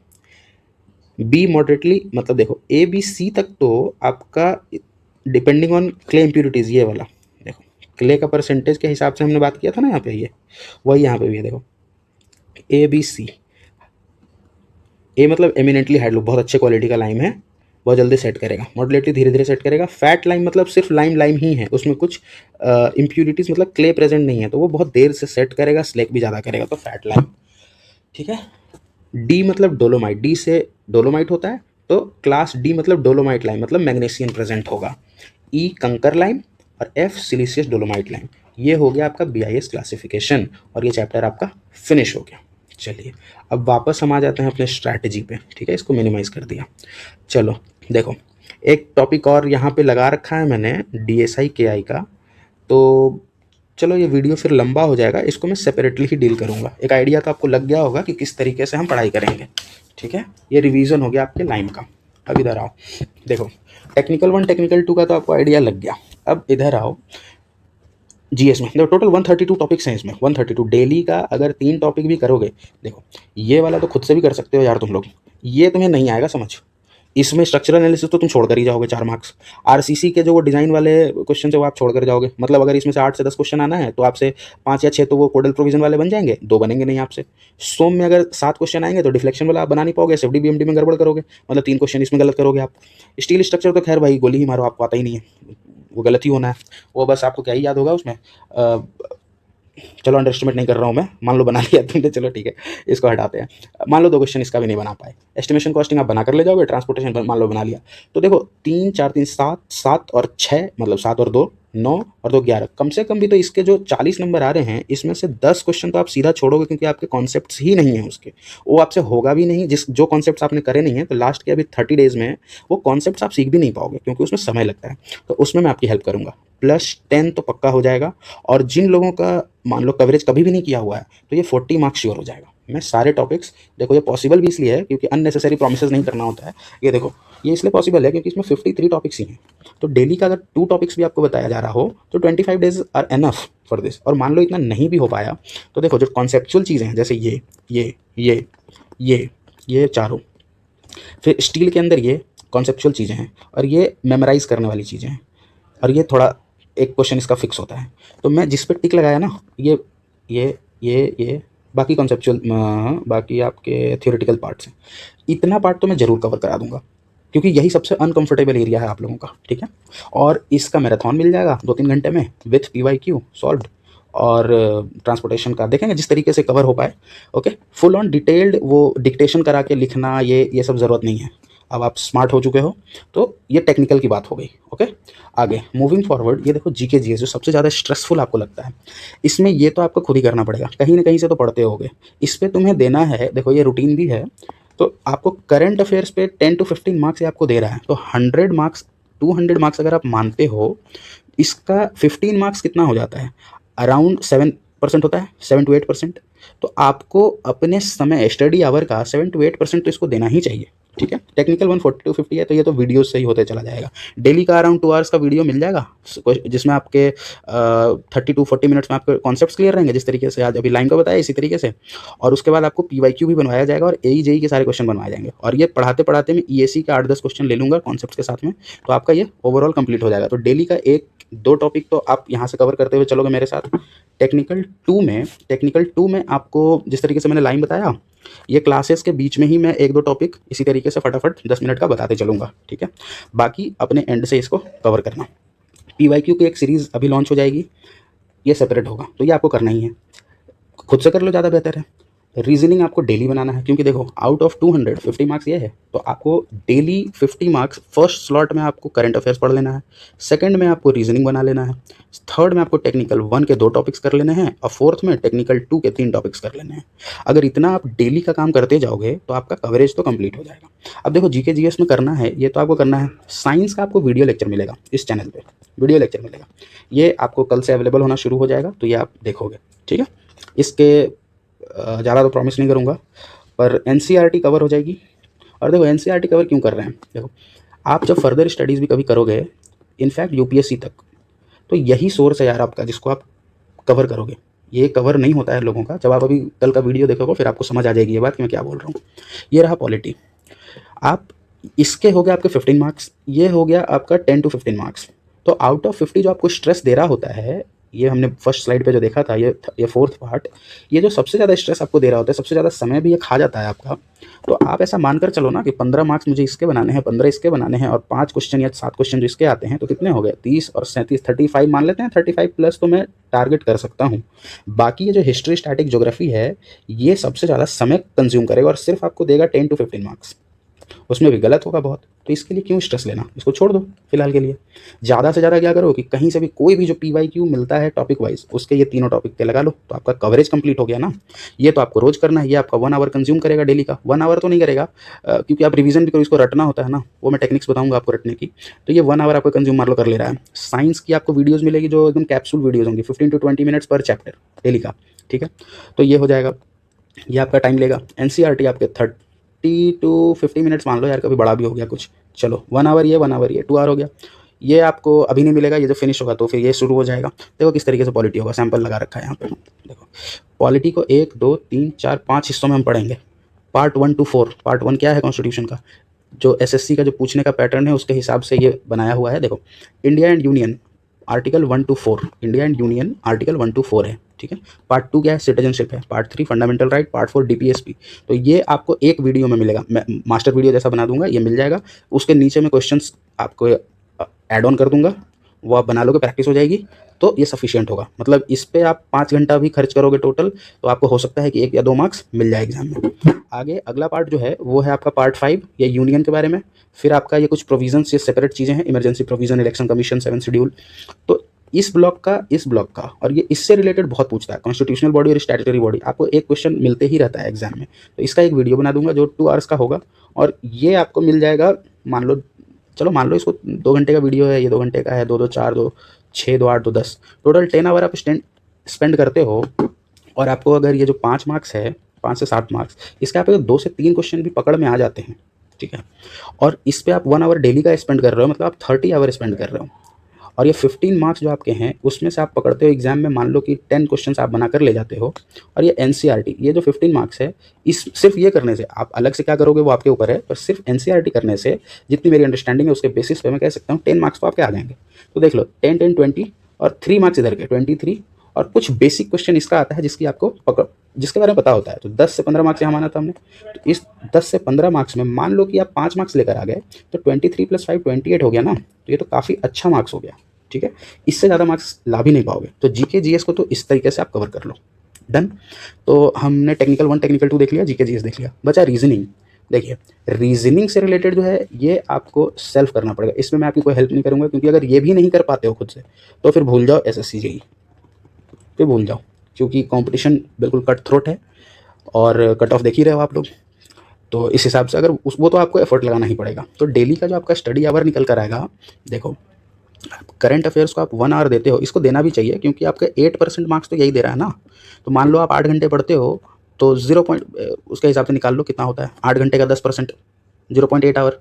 B moderately, मतलब देखो ABC तक तो आपका डिपेंडिंग ऑन क्ले इम्प्यूरिटीज, ये वाला देखो क्ले का परसेंटेज के हिसाब से हमने बात किया था ना यहाँ पे, ये वही यहाँ पे भी है। देखो ABC। ए मतलब एमिनेंटली हाइड्रो, बहुत अच्छे क्वालिटी का लाइम है, बहुत जल्दी सेट करेगा। मॉडरेटली धीरे धीरे सेट करेगा। फैट लाइम मतलब सिर्फ लाइम ही है, उसमें कुछ इम्प्यूरिटीज मतलब क्ले प्रेजेंट नहीं है, तो वो बहुत देर से सेट करेगा, स्लेक भी ज़्यादा करेगा, तो फैट लाइम, ठीक है। डी मतलब डोलोमाइट, डी से डोलोमाइट होता है, तो क्लास डी मतलब डोलोमाइट लाइम मतलब मैग्नीशियम प्रेजेंट होगा। ई कंकर लाइम और एफ सिलिशियस डोलोमाइट लाइम। ये हो गया आपका BIS क्लासिफिकेशन और ये चैप्टर आपका फिनिश हो गया। चलिए अब वापस हम आ जाते हैं अपने स्ट्रैटेजी पे, ठीक है। इसको मिनिमाइज कर दिया। चलो देखो एक टॉपिक और यहाँ पे लगा रखा है मैंने DSI KI का, तो चलो ये वीडियो फिर लंबा हो जाएगा, इसको मैं सेपरेटली ही डील करूँगा। एक आइडिया तो आपको लग गया होगा कि किस तरीके से हम पढ़ाई करेंगे, ठीक है। ये रिवीजन हो गया आपके लाइम का। अब इधर आओ, देखो टेक्निकल 1 टेक्निकल 2 का तो आपको आइडिया लग गया। अब इधर आओ GS में, देखो टोटल 132 टॉपिक्स हैं इसमें। 132 डेली का अगर 3 टॉपिक भी करोगे, देखो ये वाला तो खुद से भी कर सकते हो यार तुम लोग, ये तुम्हें नहीं आएगा समझ। इसमें स्ट्रक्चरल एनालिसिस तो तुम छोड़ कर ही जाओगे 4 मार्क्स। RCC के जो वो डिज़ाइन वाले क्वेश्चन है वो आप छोड़ कर जाओगे। मतलब अगर इसमें से 8 से 10 क्वेश्चन आना है तो आपसे 5 या 6 तो वो कोडल प्रोविजन वाले बन जाएंगे, 2 बनेंगे नहीं आपसे। सोम में अगर 7 क्वेश्चन आएंगे तो डिफ्लेक्शन वाला आप बना नहीं पाओगे, SFD BMD में गड़बड़ करोगे, मतलब 3 क्वेश्चन इसमें गलत करोगे आप। स्टील स्ट्रक्चर तो खैर भाई गोली ही मारो, आपको आता ही नहीं है, वो गलत ही होना है। वो बस आपको क्या ही याद होगा उसमें, चलो अंडर एस्टिमेट नहीं कर रहा हूँ मैं, मान लो बना लिया तुमने, चलो ठीक है इसको हटाते हैं। मान लो 2 क्वेश्चन इसका भी नहीं बना पाए, एस्टिमेशन कॉस्टिंग आप बना कर ले जाओगे, ट्रांसपोर्टेशन मान लो बना लिया। तो देखो 3 4 3 7, 7 और 6 मतलब 7 और 2 9 और 2 11, कम से कम भी तो इसके जो 40 नंबर आ रहे हैं इसमें से 10 क्वेश्चन तो आप सीधा छोड़ोगे, क्योंकि आपके कॉन्सेप्ट्स ही नहीं है उसके, वो आपसे होगा भी नहीं। जो कॉन्सेप्ट्स आपने करे नहीं है तो लास्ट के अभी 30 डेज में वो कॉन्सेप्ट्स आप सीख भी नहीं पाओगे, क्योंकि उसमें समय लगता है। तो उसमें मैं आपकी हेल्प करूँगा। +10 तो पक्का हो जाएगा। और जिन लोगों का मान लो कवरेज कभी भी नहीं किया हुआ है तो ये 40 मार्क्स श्योर हो जाएगा। मैं सारे टॉपिक्स, देखो ये पॉसिबल भी इसलिए है क्योंकि अननेसेसरी प्रॉमिसेस नहीं करना होता है। ये देखो ये इसलिए पॉसिबल है क्योंकि इसमें 53 टॉपिक्स ही हैं, तो डेली का अगर 2 टॉपिक्स भी आपको बताया जा रहा हो तो 25 days are enough for this. और मान लो इतना नहीं भी हो पाया तो देखो जो कॉन्सेप्चुअल चीज़ें हैं जैसे ये चारों, फिर स्टील के अंदर ये कॉन्सेप्चुअल चीज़ें हैं और ये मेमोराइज करने वाली चीज़ें हैं, और ये थोड़ा एक क्वेश्चन इसका फिक्स होता है। तो मैं जिस पे टिक लगाया ना, ये बाकी कॉन्सेप्चुअल, बाकी आपके थियोरेटिकल पार्ट्स हैं, इतना पार्ट तो मैं ज़रूर कवर करा दूंगा क्योंकि यही सबसे अनकंफर्टेबल एरिया है आप लोगों का, ठीक है। और इसका मैराथन मिल जाएगा 2-3 घंटे में विथ PYQ सॉल्व्ड, और ट्रांसपोर्टेशन का देखेंगे जिस तरीके से कवर हो पाए। ओके, फुल ऑन डिटेल्ड वो डिक्टेशन करा के लिखना ये सब ज़रूरत नहीं है। अब आप स्मार्ट हो चुके हो, तो ये टेक्निकल की बात हो गई। ओके, आगे मूविंग फॉरवर्ड, ये देखो GK GS जो सबसे ज़्यादा स्ट्रेसफुल आपको लगता है, इसमें ये तो आपको खुद ही करना पड़ेगा, कहीं ना कहीं से तो पढ़ते होगे। इस पर तुम्हें देना है, देखो ये रूटीन भी है, तो आपको करंट अफेयर्स पे 10 to 15 मार्क्स ये आपको दे रहा है, तो 100 मार्क्स 200 मार्क्स अगर आप मानते हो, इसका 15 मार्क्स कितना हो जाता है, अराउंड 7% होता है, 7 to 8%। तो आपको अपने समय स्टडी आवर का 7 to 8% तो इसको देना ही चाहिए, ठीक है। टेक्निकल 140 to 50 है, तो ये तो वीडियो से ही होते चला जाएगा। डेली का अराउंड 2 आवर्स का वीडियो मिल जाएगा, जिसमें आपके 30 to 40 मिनट्स में आपके कॉन्सेप्ट्स क्लियर रहेंगे, जिस तरीके से आज अभी लाइन को बताया इसी तरीके से। और उसके बाद आपको PYQ भी बनवाया जाएगा और AE JE के सारे क्वेश्चन बनवाए जाएंगे। और ये पढ़ाते पढ़ाते मैं EAC का 8-10 क्वेश्चन ले लूँगा कॉन्सेप्ट्स के साथ में, तो आपका ये ओवरऑल कंप्लीट हो जाएगा। तो डेली का 1-2 टॉपिक तो आप यहाँ से कवर करते हुए चलोगे मेरे साथ। टेक्निकल टू में आपको जिस तरीके से मैंने लाइन बताया, ये क्लासेस के बीच में ही मैं 1-2 टॉपिक इसी तरीके से फटाफट 10 मिनट का बताते चलूँगा, ठीक है। बाकी अपने एंड से इसको कवर करना। PYQ की एक सीरीज़ अभी लॉन्च हो जाएगी, ये सेपरेट होगा, तो ये आपको करना ही है, खुद से कर लो, ज़्यादा बेहतर है। रीजनिंग आपको डेली बनाना है, क्योंकि देखो आउट ऑफ 200 50 मार्क्स ये है, तो आपको डेली 50 मार्क्स फर्स्ट स्लॉट में आपको करंट अफेयर्स पढ़ लेना है, सेकंड में आपको रीजनिंग बना लेना है, थर्ड में आपको टेक्निकल 1 के 2 टॉपिक्स कर लेने हैं, और फोर्थ में टेक्निकल 2 के 3 टॉपिक्स कर लेने हैं। अगर इतना आप डेली का काम करते जाओगे तो आपका कवरेज तो कंप्लीट हो जाएगा। अब देखो GK GS में करना है, ये तो आपको करना है। साइंस का आपको वीडियो लेक्चर मिलेगा इस चैनल पर, वीडियो लेक्चर मिलेगा, ये आपको कल से अवेलेबल होना शुरू हो जाएगा, तो ये आप देखोगे, ठीक है। इसके ज़्यादा तो प्रॉमिस नहीं करूँगा, पर NCERT कवर हो जाएगी। और देखो NCERT कवर क्यों कर रहे हैं, देखो आप जब फर्दर स्टडीज़ भी कभी करोगे, इनफैक्ट UPSC तक, तो यही सोर्स है यार आपका जिसको आप कवर करोगे। ये कवर नहीं होता है लोगों का। जब आप अभी कल का वीडियो देखोगे फिर आपको समझ आ जाएगी ये बात कि मैं क्या बोल रहा हूँ। ये रहा पॉलिटी, आप इसके हो गया आपके 15 मार्क्स, ये हो गया आपका 10 to 15 मार्क्स। तो आउट ऑफ 50 जो आपको स्ट्रेस दे रहा होता है, ये हमने फर्स्ट स्लाइड पे जो देखा था, ये फोर्थ पार्ट, ये जो सबसे ज़्यादा स्ट्रेस आपको दे रहा होता है, सबसे ज़्यादा समय भी ये खा जाता है आपका। तो आप ऐसा मानकर चलो ना कि 15 मार्क्स मुझे इसके बनाने हैं, 15 इसके बनाने हैं, और 5 क्वेश्चन या 7 क्वेश्चन जो इसके आते हैं, तो कितने हो गए, 30 और 37 35 मान लेते हैं। 35 प्लस तो मैं टारगेट कर सकता हूँ। बाकी ये जो हिस्ट्री, स्टैटिक, ज्योग्राफी है, ये सबसे ज़्यादा समय कंज्यूम करेगा और सिर्फ आपको देगा 10 to 15 मार्क्स, उसमें भी गलत होगा बहुत। तो इसके लिए क्यों स्ट्रेस लेना, इसको छोड़ दो फिलहाल के लिए। ज़्यादा से ज़्यादा क्या करो कि कहीं से भी कोई भी जो PYQ मिलता है टॉपिक वाइज, उसके ये तीनों टॉपिक के लगा लो, तो आपका कवरेज कंप्लीट हो गया ना। ये तो आपको रोज़ करना है, ये आपका 1 आवर कंज्यूम करेगा डेली का। 1 आवर तो नहीं करेगा, क्योंकि आप रिवीजन भी करो, इसको रटना होता है ना, वो मैं टेक्निक्स बताऊँगा आपको रटने की। तो ये 1 आवर आपका कंज्यूम मान लो कर ले रहा है। साइंस की आपको वीडियोज़ मिलेगी जो एकदम कैप्सूल वीडियोज़ होंगी, 15 to 20 मिनट्स पर चैप्टर डेली का, ठीक है। तो ये हो जाएगा, ये आपका टाइम लेगा। NCERT आपके 30 to 50 मिनट्स मान लो यार, कभी बड़ा भी हो गया कुछ, चलो 1 आवर ये 1 आवर ये 2 आवर हो गया। ये आपको अभी नहीं मिलेगा, ये जो फिनिश होगा तो फिर ये शुरू हो जाएगा। देखो किस तरीके से पॉलिटी होगा, सैंपल लगा रखा है यहाँ पे। देखो पॉलिटी को 1 2 3 4 5 हिस्सों में हम पढ़ेंगे। Part 1 to 4। पार्ट 1 क्या है, कॉन्स्टिट्यूशन का, जो SSC का जो पूछने का पैटर्न है उसके हिसाब से ये बनाया हुआ है। देखो India and union article 1 to 4, India and union article 1 to 4 है, ठीक है। पार्ट 2 क्या है, सिटीजनशिप है। Part 3 fundamental right. Part 4 DPSP। तो ये आपको एक वीडियो में मिलेगा, मैं मास्टर वीडियो जैसा बना दूंगा, ये मिल जाएगा। उसके नीचे में क्वेश्चंस आपको ऐड ऑन कर दूंगा, वो आप बना लोगे, प्रैक्टिस हो जाएगी, तो ये सफिशिएंट होगा। मतलब इस पे आप 5 घंटा भी खर्च करोगे टोटल, तो आपको हो सकता है कि 1 या 2 मार्क्स मिल जाए एग्जाम में। आगे अगला पार्ट जो है वो है आपका पार्ट 5, ये यूनियन के बारे में। फिर आपका ये कुछ प्रोविजंस, ये सेपरेट चीज़ें हैं, emergency provision, election commission, 7 schedule. तो इस ब्लॉक का और ये इससे रिलेटेड बहुत पूछता है, कॉन्स्टिट्यूशनल बॉडी और स्टैट्यूटरी बॉडी, आपको एक क्वेश्चन मिलते ही रहता है एग्जाम में। तो इसका एक वीडियो बना दूंगा जो 2 आवर्स का होगा, और ये आपको मिल जाएगा, मान लो इसको 2 घंटे का वीडियो है, ये 2 घंटे का है, 2 2 4 2 6 2 8 2 10, टोटल 10 आवर आप स्पेंड करते हो। और आपको अगर ये जो 5 मार्क्स है, 5 से 7 मार्क्स, इसके आप 2 से 3 क्वेश्चन भी पकड़ में आ जाते हैं, ठीक है। और इस पे आप 1 आवर डेली का स्पेंड कर रहे हो, मतलब आप 30 आवर स्पेंड कर रहे हो। और ये 15 मार्क्स जो आपके हैं उसमें से आप पकड़ते हो एग्जाम में, मान लो कि 10 क्वेश्चंस आप बनाकर ले जाते हो। और ये NCERT, ये जो 15 मार्क्स है, इस सिर्फ ये करने से, आप अलग से क्या करोगे वो आपके ऊपर है, पर सिर्फ NCERT करने से जितनी मेरी अंडरस्टैंडिंग है उसके बेसिस पे मैं कह सकता हूँ 10 मार्क्स तो आपके आ जाएंगे। तो देख लो 10 10 20 और 3 मार्क्स इधर के 23, और कुछ बेसिक क्वेश्चन इसका आता है जिसके बारे में पता होता है। तो 10 से 15 मार्क्स यहाँ माना था हमने, तो इस 10 से 15 मार्क्स में मान लो कि आप 5 मार्क्स लेकर आ गए, तो 23 + 5 28 हो गया ना। तो ये तो काफ़ी अच्छा मार्क्स हो गया, ठीक है। इससे ज़्यादा मार्क्स ला भी नहीं पाओगे। तो GK GS को तो इस तरीके से आप कवर कर लो, डन। तो हमने टेक्निकल 1 टेक्निकल 2 देख लिया, GK GS देख लिया, बचा रीजनिंग। देखिए रीजनिंग से रिलेटेड जो है ये आपको सेल्फ करना पड़ेगा, इसमें मैं आपकी कोई हेल्प नहीं करूँगा, क्योंकि अगर ये भी नहीं कर पाते हो खुद से तो फिर भूल जाओ SSC JEE, फिर भूल जाओ, क्योंकि कंपटीशन बिल्कुल कट थ्रोट है और कट ऑफ देख ही रहे हो आप लोग। तो इस हिसाब से अगर उस वो तो आपको एफर्ट लगाना ही पड़ेगा। तो डेली का जो आपका स्टडी आवर निकल कर आएगा, देखो करंट अफेयर्स को आप 1 आवर देते हो, इसको देना भी चाहिए क्योंकि आपका 8% मार्क्स तो यही दे रहा है ना। तो मान लो आप 8 घंटे पढ़ते हो तो 0 पॉइंट उसके हिसाब से निकाल लो कितना होता है, 8 घंटे का 10% 0.8 आवर,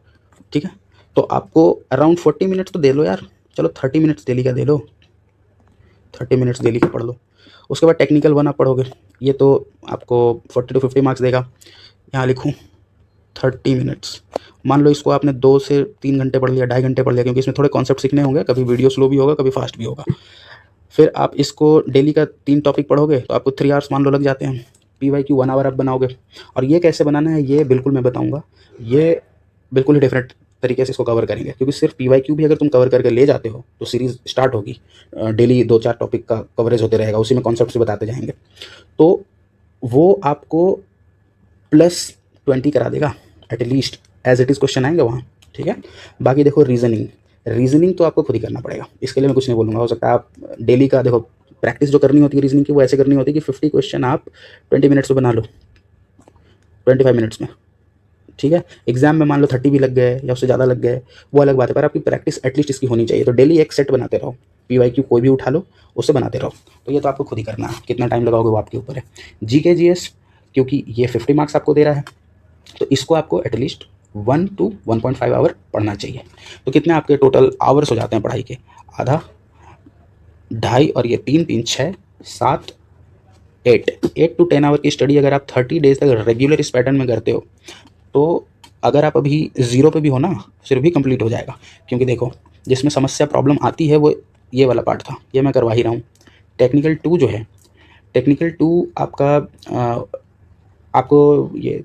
ठीक है। तो आपको अराउंड 40 मिनट्स तो दे लो यार, चलो 30 मिनट्स डेली का दे लो, 30 मिनट्स डेली का पढ़ लो। उसके बाद टेक्निकल 1 आप पढ़ोगे, ये तो आपको 40 to 50 मार्क्स देगा। यहाँ लिखूँ 30 मिनट्स, मान लो इसको आपने 2 से 3 घंटे पढ़ लिया, 2.5 घंटे पढ़ लिया, क्योंकि इसमें थोड़े कॉन्सेप्ट सीखने होंगे, कभी वीडियो स्लो भी होगा, कभी फास्ट भी होगा। फिर आप इसको डेली का 3 टॉपिक पढ़ोगे तो आपको 3 आवर्स मान लो लग जाते हैं। PYQ 1 आवर आप बनाओगे, और ये कैसे बनाना है ये बिल्कुल मैं बताऊँगा, ये बिल्कुल ही डिफरेंट तरीके से इसको कवर करेंगे, क्योंकि सिर्फ PYQ भी अगर तुम कवर करके ले जाते हो तो सीरीज़ स्टार्ट होगी, डेली 2-4 टॉपिक का कवरेज होते रहेगा, उसी में कॉन्सेप्ट से बताते जाएंगे, तो वो आपको +20 करा देगा at least, as it is question आएंगे वहाँ, ठीक है। बाकी देखो रीजनिंग तो आपको खुद ही करना पड़ेगा, इसके लिए मैं कुछ नहीं बोलूँगा। हो सकता है आप डेली का देखो प्रैक्टिस जो करनी होती है रीजनिंग की वो ऐसे करनी होती है कि 50 क्वेश्चन आप 20 मिनट्स में बना लो, 25 मिनट्स में, ठीक है। एग्जाम में मान लो 30 भी लग गए या उससे ज़्यादा लग गए, वो अलग बात है, पर आपकी प्रैक्टिस एटलीस्ट इसकी होनी चाहिए। तो डेली एक सेट बनाते रहो, PYQ कोई भी उठा लो उससे बनाते रहो। तो ये तो आपको खुद ही करना है, कितना टाइम लगाओगे वो आपके ऊपर है। GK GS क्योंकि ये 50 मार्क्स आपको दे रहा है, तो इसको आपको एटलीस्ट 1 to 1.5 आवर पढ़ना चाहिए। तो कितने आपके टोटल आवर्स हो जाते हैं पढ़ाई के, आधा, 2.5 और ये 3 3 6 7 8 to 10 आवर की स्टडी अगर आप 30 डेज तक रेगुलर इस पैटर्न में करते हो, तो अगर आप अभी 0 पे भी हो ना फिर भी कंप्लीट हो जाएगा। क्योंकि देखो जिसमें समस्या प्रॉब्लम आती है वो ये वाला पार्ट था, ये मैं करवा ही रहा हूँ। टेक्निकल 2 जो है, टेक्निकल 2 आपका आपको ये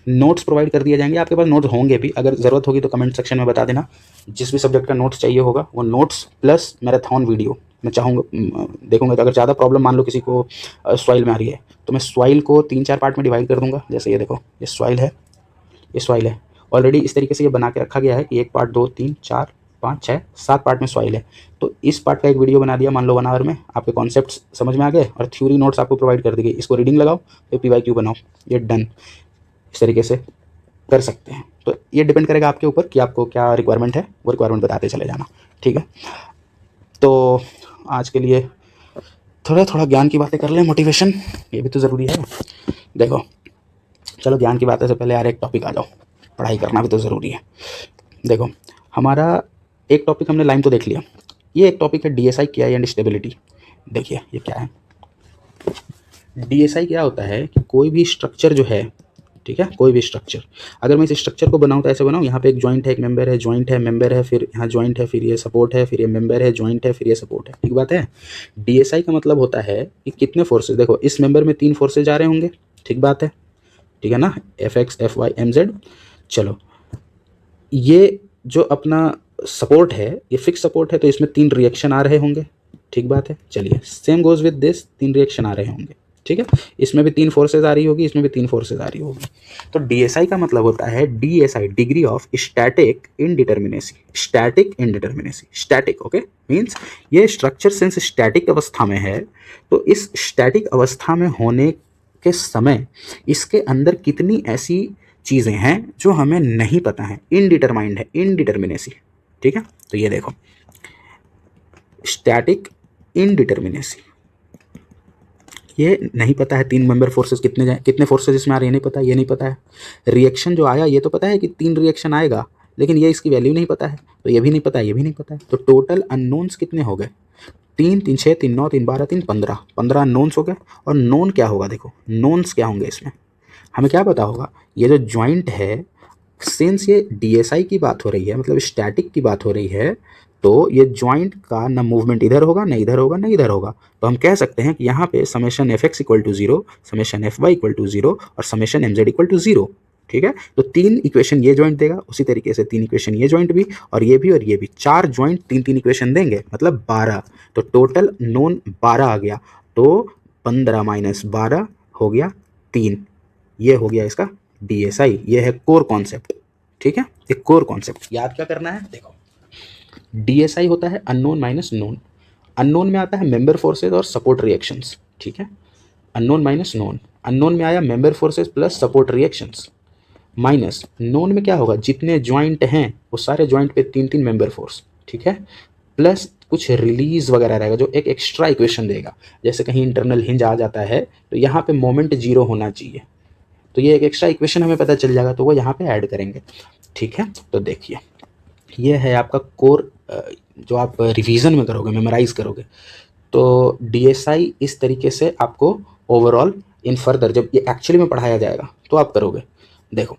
नोट्स प्रोवाइड कर दिए जाएंगे, आपके पास नोट्स होंगे भी, अगर ज़रूरत होगी तो कमेंट सेक्शन में बता देना। जिस भी सब्जेक्ट का नोट्स चाहिए होगा वो नोट्स प्लस मैराथन वीडियो मैं चाहूँगा, देखूंगा कि अगर ज़्यादा प्रॉब्लम मान लो किसी को सॉइल में आ रही है तो मैं सॉइल को 3-4 पार्ट में डिवाइड कर दूंगा। जैसे ये देखो ये सॉइल है, ये सॉइल है, ऑलरेडी इस तरीके से ये बना के रखा गया है कि 1 पार्ट 2 3 4 5 6 7 पार्ट में सॉइल है। तो इस पार्ट का एक वीडियो बना दिया मान लो 1 आवर में, आपके कॉन्सेप्ट्स समझ में आ गए और थ्योरी नोट्स आपको प्रोवाइड कर दी गई, इसको रीडिंग लगाओ फिर PYQ बनाओ, ये डन। इस तरीके से कर सकते हैं। तो ये डिपेंड करेगा आपके ऊपर कि आपको क्या रिक्वायरमेंट है, वो रिक्वायरमेंट बताते चले जाना, ठीक है। तो आज के लिए थोड़ा ज्ञान की बातें कर लें, मोटिवेशन ये भी तो ज़रूरी है। देखो चलो ज्ञान की बातें से पहले यार एक टॉपिक आ जाओ, पढ़ाई करना भी तो ज़रूरी है। देखो हमारा एक टॉपिक हमने लाइन तो देख लिया, ये एक टॉपिक है DSI KI एंड स्टेबिलिटी। देखिए ये क्या है, DSI क्या होता है कि कोई भी स्ट्रक्चर जो है, ठीक है, कोई भी स्ट्रक्चर, अगर मैं इस स्ट्रक्चर को बनाऊँ तो ऐसे बनाऊँ, यहाँ पे एक जॉइंट है, एक मेंबर है, जॉइंट है, मेंबर है, फिर यहाँ जॉइंट है, फिर ये सपोर्ट है, फिर ये मेंबर है, जॉइंट है, फिर ये सपोर्ट है, ठीक बात है। DSI का मतलब होता है कि कितने फोर्सेज, देखो इस मेंबर में 3 फोर्सेज आ रहे होंगे, ठीक बात है, ठीक है ना, FX FY MZ। चलो ये जो अपना सपोर्ट है ये फिक्स सपोर्ट है, तो इसमें 3 रिएक्शन आ रहे होंगे, ठीक बात है। चलिए same goes with this, 3 reaction आ रहे होंगे, ठीक है, इसमें भी 3 फोर्सेज आ रही होगी, इसमें भी 3 फोर्सेज आ रही होगी। तो DSI का मतलब होता है DSI degree of static indeterminacy, static indeterminacy, static, okay, means ये स्ट्रक्चर सिंस स्टैटिक अवस्था में है, तो इस स्टैटिक अवस्था में होने के समय इसके अंदर कितनी ऐसी चीज़ें हैं जो हमें नहीं पता है, इनडिटरमाइंड है, इनडिटर्मिनेसी, ठीक है। तो ये देखो स्टैटिक इनडिटर्मिनेसी, ये नहीं पता है 3 मेंबर फोर्सेस कितने फोर्सेस इसमें आ रहे हैं, नहीं पता, ये नहीं पता है। रिएक्शन जो आया ये तो पता है कि 3 रिएक्शन आएगा, लेकिन ये इसकी वैल्यू नहीं पता है, तो ये भी नहीं पता है, ये भी नहीं पता है। तो टोटल अननोन्स कितने हो गए, 3 3 6 3 9 3 12 3 15 अननोन्स हो गए। और नोन क्या होगा, देखो नोन्स क्या होंगे इसमें, हमें क्या पता होगा, ये जो जॉइंट है, सिंस ये DSI की बात हो रही है, मतलब स्टैटिक की बात हो रही है, तो ये जॉइंट का ना मूवमेंट इधर होगा, ना इधर होगा, ना इधर होगा। तो हम कह सकते हैं कि यहाँ पे summation FX equal to 0, summation FY equal to 0 और समेशन MZ इक्वल टू 0, ठीक है। तो 3 इक्वेशन ये जॉइंट देगा, उसी तरीके से 3 इक्वेशन ये जॉइंट भी और ये भी और ये भी, 4 जॉइंट 3 इक्वेशन देंगे, मतलब 12। तो टोटल नोन 12 आ गया, तो 15 - 12 हो गया 3, ये हो गया इसका DSI, ये है कोर कॉन्सेप्ट, ठीक है। एक कोर कॉन्सेप्ट याद क्या करना है, देखो DSI होता है अननोन माइनस नोन, अननोन में आता है मेंबर फोर्सेज और सपोर्ट रिएक्शंस, ठीक है, अननोन माइनस नोन, अननोन में आया member forces plus support reactions, minus known में क्या होगा, जितने ज्वाइंट हैं वो सारे ज्वाइंट पे 3 मेंबर फोर्स, ठीक है, प्लस कुछ रिलीज वगैरह रहेगा जो एक एक्स्ट्रा इक्वेशन देगा। जैसे कहीं इंटरनल हिंज आ जाता है तो यहाँ पे मोमेंट 0 होना चाहिए, तो ये एक एक्स्ट्रा इक्वेशन हमें पता चल जाएगा, तो वो यहाँ पे ऐड करेंगे, ठीक है। तो देखिए ये है आपका कोर, जो आप रिवीजन में करोगे, मेमोराइज करोगे, तो डीएसआई इस तरीके से आपको ओवरऑल इन फर्दर जब ये एक्चुअली में पढ़ाया जाएगा तो आप करोगे। देखो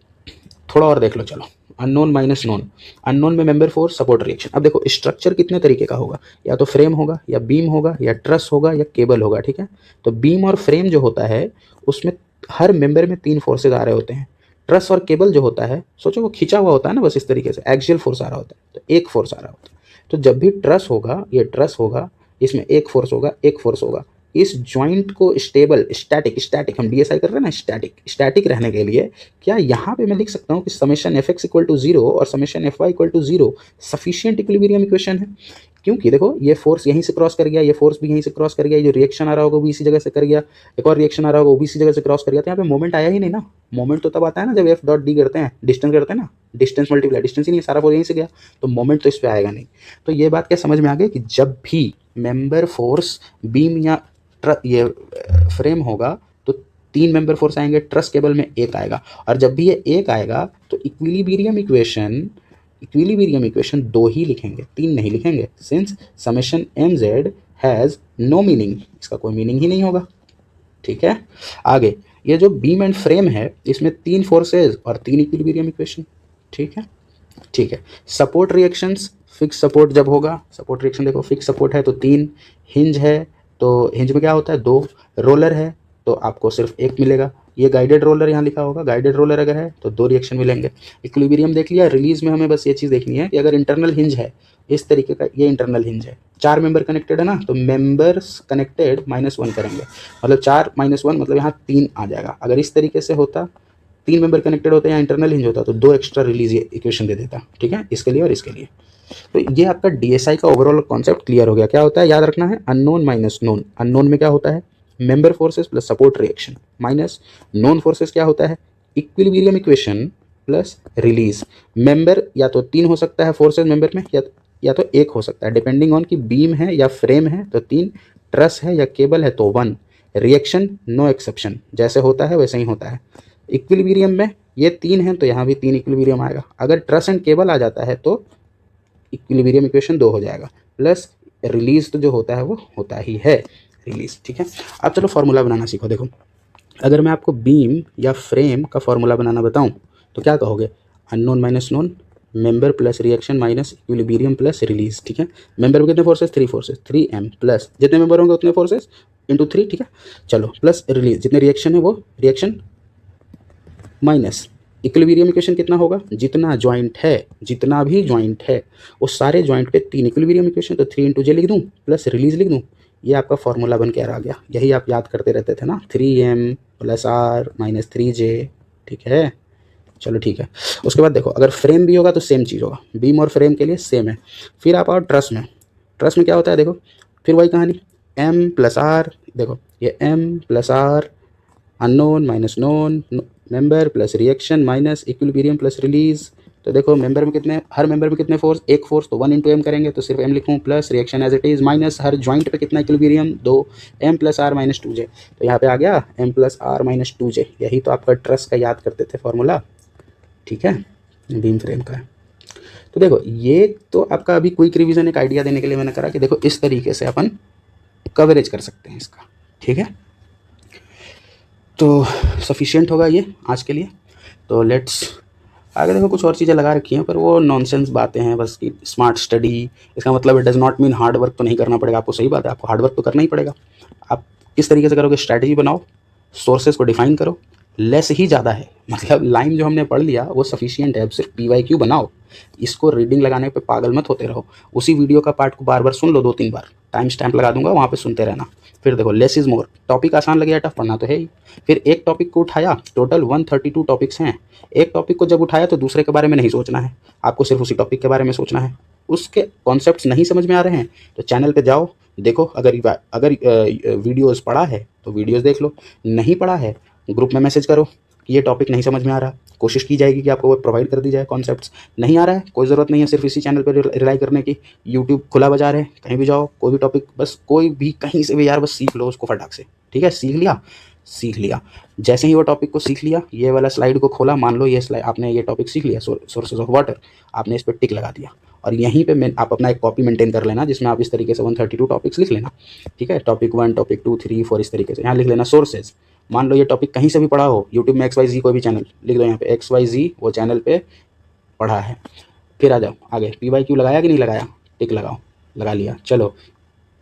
थोड़ा और देख लो, चलो अननोन माइनस नोन, अननोन में मेंबर फोर्स सपोर्ट रिएक्शन। अब देखो स्ट्रक्चर कितने तरीके का होगा, या तो फ्रेम होगा, या बीम होगा, या ट्रस होगा, या केबल होगा, ठीक है। तो बीम और फ्रेम जो होता है उसमें हर मेंबर में 3 फोर्सेज आ रहे होते हैं। ट्रस और केबल जो होता है, सोचो वो खिंचा हुआ होता है ना, बस इस तरीके से एक्सियल फोर्स आ रहा होता है, तो एक फोर्स आ रहा होता है। तो जब भी ट्रस होगा, ये ट्रस होगा, इसमें एक फोर्स होगा, एक फोर्स होगा। इस जॉइंट को स्टेबल, स्टैटिक, स्टैटिक हम डीएसआई कर रहे हैं ना, स्टैटिक, स्टैटिक रहने के लिए क्या यहाँ पे मैं लिख सकता हूँ कि summation F X equal to 0 और summation F Y equal to 0 sufficient equilibrium equation है। क्योंकि देखो ये फोर्स यहीं से क्रॉस कर गया, ये फोर्स भी यहीं से क्रॉस कर गया, ये जो रिएक्शन आ रहा होगा वो भी इसी जगह से कर गया, एक और रिएक्शन आ रहा होगा वो भी इसी जगह से क्रॉस कर गया, तो यहाँ पे मोमेंट आया ही नहीं ना। मोमेंट तो तब आता है ना जब एफ डॉट डी करते हैं, डिस्टेंस करते हैं ना, डिस्टेंस मल्टीप्लाई डिस्टेंस ही नहीं, सारा फोर्स यहीं से गया, तो मोमेंट तो इस पर आएगा नहीं। तो ये बात क्या समझ में आ गई कि जब भी मेंबर फोर्स बीम या ये फ्रेम होगा तो 3 मेंबर फोर्स आएंगे, ट्रस केबल में एक आएगा, और जब भी ये एक आएगा तो इक्विलिब्रियम इक्वेशन 2 ही लिखेंगे, 3 नहीं लिखेंगे, since summation M Z has no meaning, इसका कोई मीनिंग ही नहीं होगा, ठीक है। आगे ये जो बीम एंड फ्रेम है इसमें 3 फोर्सेज और 3 इक्विलिब्रियम इक्वेशन, ठीक है, ठीक है। सपोर्ट रिएक्शंस, फिक्स सपोर्ट जब होगा, सपोर्ट रिएक्शन देखो फिक्स सपोर्ट है तो 3, हिंज है तो हिंज में क्या होता है 2, रोलर है तो आपको सिर्फ 1 मिलेगा, ये गाइडेड रोलर यहाँ लिखा होगा, गाइडेड रोलर अगर है तो 2 रिएक्शन मिलेंगे। इक्विलिब्रियम देख लिया। रिलीज में हमें बस ये चीज़ देखनी है कि अगर इंटरनल हिंज है इस तरीके का, ये इंटरनल हिंज है, 4 मेंबर कनेक्टेड है ना, तो मेंबर्स कनेक्टेड -1 करेंगे, मतलब 4 -1 मतलब यहाँ 3 आ जाएगा। अगर इस तरीके से होता, 3 मेंबर कनेक्टेड होता है या इंटरनल हिंज होता तो 2 एक्स्ट्रा रिलीज इक्वेशन दे देता, ठीक है, इसके लिए और इसके लिए। तो ये आपका डीएसआई का ओवरऑल कॉन्सेप्ट क्लियर हो गया। क्या होता है याद रखना है, अननोन माइनस नोन। अननोन में क्या होता है, member forces plus support reaction, minus known forces क्या होता है, equilibrium equation plus release. Member या तो 3 हो सकता है फोर्सेस मेंबर में, या तो 1 हो सकता है, डिपेंडिंग ऑन कि बीम है या फ्रेम है तो 3, ट्रस है या केबल है तो 1। रिएक्शन नो एक्सेप्शन, जैसे होता है वैसे ही होता है। इक्विलिब्रियम में ये 3 है तो यहाँ भी 3 इक्विलिब्रियम आएगा। अगर ट्रस एंड केबल आ जाता है तो इक्विलिब्रियम इक्वेशन 2 हो जाएगा, प्लस रिलीज तो जो होता है वो होता ही है रिलीज, ठीक है। अब चलो फॉर्मूला बनाना सीखो। देखो अगर मैं आपको बीम या फ्रेम का फॉर्मूला बनाना बताऊं तो क्या कहोगे, unknown minus known, member plus reaction minus equilibrium plus release, ठीक है। मेंबर में कितने फोर्सेस, 3 फोर्सेस, 3m प्लस जितने मेंबर होंगे उतने फोर्सेस इंटू 3, ठीक है। चलो प्लस रिलीज, जितने रिएक्शन है वो रिएक्शन माइनस इक्विलिब्रियम इक्वेशन कितना होगा, जितना ज्वाइंट है, जितना भी ज्वाइंट है वो सारे ज्वाइंट पे 3 इक्विलिब्रियम इक्वेशन, तो 3 × j लिख दूँ प्लस रिलीज लिख दूँ, ये आपका फॉर्मूला बन के आ गया। यही आप याद करते रहते थे ना, 3m + r - 3j, ठीक है। चलो ठीक है। उसके बाद देखो अगर फ्रेम भी होगा तो सेम चीज़ होगा, बीम और फ्रेम के लिए सेम है। फिर आप आओ ट्रस में। ट्रस में क्या होता है, देखो फिर वही कहानी, m + r, देखो ये m + r, unknown minus known, member plus reaction minus equilibrium plus release. तो देखो मेंबर में कितने, हर मेंबर में कितने फोर्स, एक फोर्स, तो 1 × m करेंगे तो सिर्फ m लिखूँ, plus reaction as it is, minus हर ज्वाइंट पे कितना इक्विलिब्रियम 2, m + r - 2j। तो यहाँ पे आ गया m + r - 2j। यही तो आपका ट्रस का याद करते थे फॉर्मूला, ठीक है, बीम फ्रेम का। तो देखो ये तो आपका अभी क्विक रिवीजन एक आइडिया देने के लिए मैंने करा कि देखो इस तरीके से अपन कवरेज कर सकते हैं इसका, ठीक है। तो सफिशिएंट होगा ये आज के लिए। तो लेट्स आगे देखो कुछ और चीज़ें लगा रखी हैं पर वो नॉनसेंस बातें हैं बस कि स्मार्ट स्टडी, इसका मतलब it does not mean hard work तो नहीं करना पड़ेगा आपको। सही बात है, आपको हार्ड वर्क तो करना ही पड़ेगा। आप किस तरीके से करोगे, स्ट्रैटेजी बनाओ, सोर्सेज को डिफाइन करो, लेस ही ज़्यादा है, मतलब लाइन जो हमने पढ़ लिया वो सफिशिएंट है, अब सिर्फ PYQ बनाओ। इसको रीडिंग लगाने पे पागल मत होते रहो, उसी वीडियो का पार्ट को बार बार सुन लो, 2-3 बार, टाइम स्टैम्प लगा दूंगा वहाँ पे सुनते रहना। फिर देखो लेस इज मोर, टॉपिक आसान लगे या टफ पढ़ना तो है ही। फिर एक टॉपिक को उठाया, टोटल 132 टॉपिक्स हैं, एक टॉपिक को जब उठाया तो दूसरे के बारे में नहीं सोचना है, आपको सिर्फ उसी टॉपिक के बारे में सोचना है। उसके कॉन्सेप्ट्स नहीं समझ में आ रहे हैं तो चैनल पे जाओ, देखो, अगर वीडियोज़ पढ़ा है तो वीडियोज़ देख लो, नहीं पढ़ा है ग्रुप में मैसेज करो कि ये टॉपिक नहीं समझ में आ रहा, कोशिश की जाएगी कि आपको वो प्रोवाइड कर दी जाए। कॉन्सेप्ट्स नहीं आ रहा है, कोई ज़रूरत नहीं है सिर्फ इसी चैनल पर रिलाई करने की। यूट्यूब खुला बाजार है, कहीं भी जाओ, कोई भी टॉपिक, बस कोई भी कहीं से भी यार बस सीख लो उसको फटाक से। ठीक है, सीख लिया। जैसे ही वो टॉपिक को सीख लिया, ये वाला स्लाइड को खोला, मान लो ये स्लाइड आपने ये टॉपिक सीख लिया, सोर्सेज ऑफ वाटर, आपने इस पर टिक लगा दिया और यहीं पे आप अपना एक कॉपी मेंटेन कर लेना जिसमें आप इस तरीके से 132 टॉपिक्स लिख लेना। ठीक है, टॉपिक 1, टॉपिक 2, 3, 4 इस तरीके से यहाँ लिख लेना सोर्सेज। मान लो ये टॉपिक कहीं से भी पढ़ा हो, यूट्यूब में XYZ कोई भी चैनल लिख दो, यहाँ पे XYZ वो चैनल पे पढ़ा है। फिर आ जाओ आगे, PYQ लगाया कि नहीं लगाया, टिक लगाओ, लगा लिया। चलो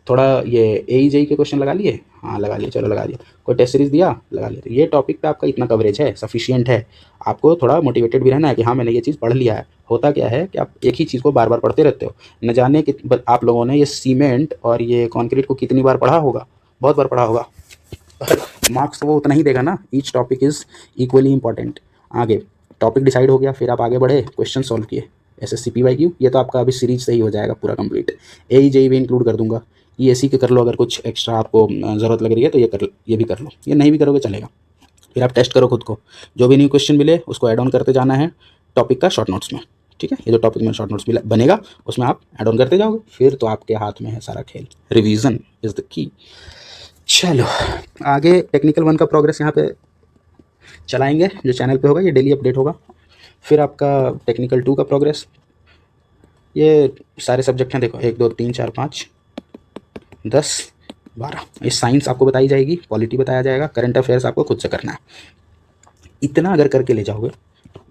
थोड़ा ये AEJ के क्वेश्चन लगा लिए, हाँ लगा लिए, चलो लगा दिया। कोई टेस्ट सीरीज दिया, लगा लिया। तो ये टॉपिक पे आपका इतना कवरेज है, सफिशिएंट है। आपको थोड़ा मोटिवेटेड भी रहना है कि हाँ मैंने ये चीज़ पढ़ लिया है। होता क्या है कि आप एक ही चीज़ को बार बार पढ़ते रहते हो, न जाने कि आप लोगों ने ये सीमेंट और ये कॉन्क्रीट को कितनी बार पढ़ा होगा, बहुत बार पढ़ा होगा। मार्क्स तो वो उतना ही देगा ना। Each topic is equally important. आगे टॉपिक डिसाइड हो गया, फिर आप आगे बढ़े, क्वेश्चन सॉल्व किए, SSC PYQ ये तो आपका अभी सीरीज से ही हो जाएगा पूरा कंप्लीट। AEJ भी इंक्लूड कर दूंगा, ESE के कर लो, अगर कुछ एक्स्ट्रा आपको ज़रूरत लग रही है तो ये भी कर लो, ये नहीं भी करोगे चलेगा। फिर आप टेस्ट करो खुद को, जो भी न्यू क्वेश्चन मिले उसको ऐड ऑन करते जाना है टॉपिक का शॉर्ट नोट्स में। ठीक है, ये जो टॉपिक में शॉर्ट नोट्स बनेगा उसमें आप ऐड ऑन करते जाओगे, फिर तो आपके हाथ में है सारा खेल। Revision is the key. चलो आगे टेक्निकल 1 का प्रोग्रेस यहाँ पे चलाएंगे, जो चैनल पे होगा, ये डेली अपडेट होगा। फिर आपका टेक्निकल 2 का प्रोग्रेस, ये सारे सब्जेक्ट हैं, देखो 1, 2, 3, 4, 5, 10, 12। ये साइंस आपको बताई जाएगी, पॉलिटी बताया जाएगा, करंट अफेयर्स आपको खुद से करना है। इतना अगर करके ले जाओगे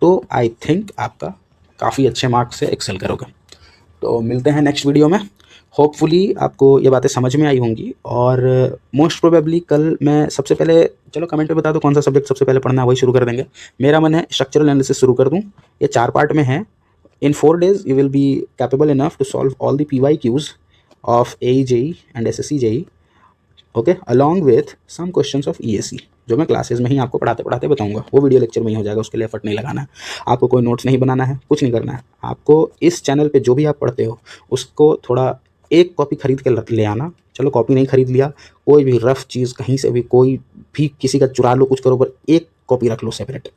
तो आई थिंक आपका काफ़ी अच्छे मार्क्स से एक्सेल करोगे। तो मिलते हैं नेक्स्ट वीडियो में। होपफुली आपको ये बातें समझ में आई होंगी, और मोस्ट प्रोबेबली कल मैं सबसे पहले, चलो कमेंट पे बता दो कौन सा सब्जेक्ट सबसे पहले पढ़ना है, वही शुरू कर देंगे। मेरा मन है स्ट्रक्चरल एनालिसिस शुरू कर दूं। ये 4 पार्ट में है। In 4 days you will be capable enough to solve all the PYQs of AE-JEE and SSC-JEE, okay, along with some questions of ESE, जो मैं क्लासेस में ही आपको पढ़ाते पढ़ाते बताऊंगा। वो वीडियो लेक्चर में ही हो जाएगा, उसके लिए एफर्ट नहीं लगाना है आपको, कोई नोट्स नहीं बनाना है, कुछ नहीं करना है आपको। इस चैनल पे जो भी आप पढ़ते हो उसको थोड़ा एक कॉपी खरीद के ले आना। चलो कॉपी नहीं खरीद लिया, कोई भी रफ चीज़ कहीं से भी, कोई भी किसी का चुरा लो, कुछ करो, पर एक कॉपी रख लो सेपरेट।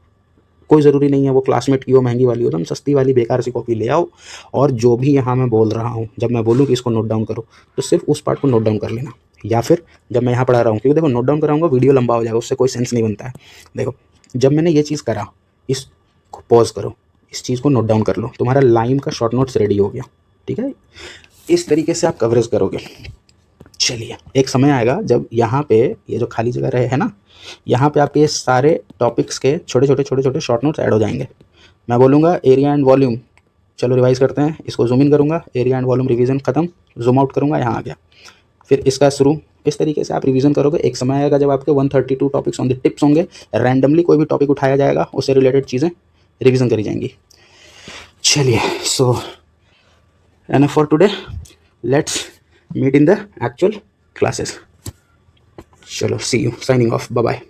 कोई ज़रूरी नहीं है वो क्लासमेट की हो, महंगी वाली हो, एकदम सस्ती वाली बेकार सी कॉपी ले आओ। और जो भी यहाँ मैं बोल रहा हूँ, जब मैं बोलूँ कि इसको नोट डाउन करो, तो सिर्फ उस पार्ट को नोट डाउन कर लेना। या फिर जब मैं यहाँ पढ़ा रहा हूँ, क्योंकि देखो नोट डाउन कराऊंगा वीडियो लंबा हो जाएगा, उससे कोई सेंस नहीं बनता है। देखो जब मैंने ये चीज़ करा, इसको पॉज करो, इस चीज़ को नोट डाउन कर लो, तुम्हारा लाइम का शॉर्ट नोट्स रेडी हो गया। ठीक है, इस तरीके से आप कवरेज करोगे। चलिए एक समय आएगा जब यहाँ पे ये जो खाली जगह रहे है ना, यहाँ पे आपके सारे टॉपिक्स के छोटे छोटे शॉर्ट नोट्स ऐड हो जाएंगे। मैं बोलूँगा एरिया एंड वॉल्यूम, चलो रिवाइज करते हैं। इसको जूम इन करूँगा, एरिया एंड वॉल्यूम रिवीजन खत्म, जूम आउट करूँगा, यहाँ आ गया। फिर इसका शुरू, इस तरीके से आप रिवीजन करोगे। एक समय आएगा जब आपके 132 टॉपिक्स ऑन द टिप्स होंगे, रैंडमली कोई भी टॉपिक उठाया जाएगा, उससे रिलेटेड चीज़ें रिवीजन करी जाएंगी। चलिए, so enough for today, let's meet in the actual classes. Chalo, see you, signing off, bye bye.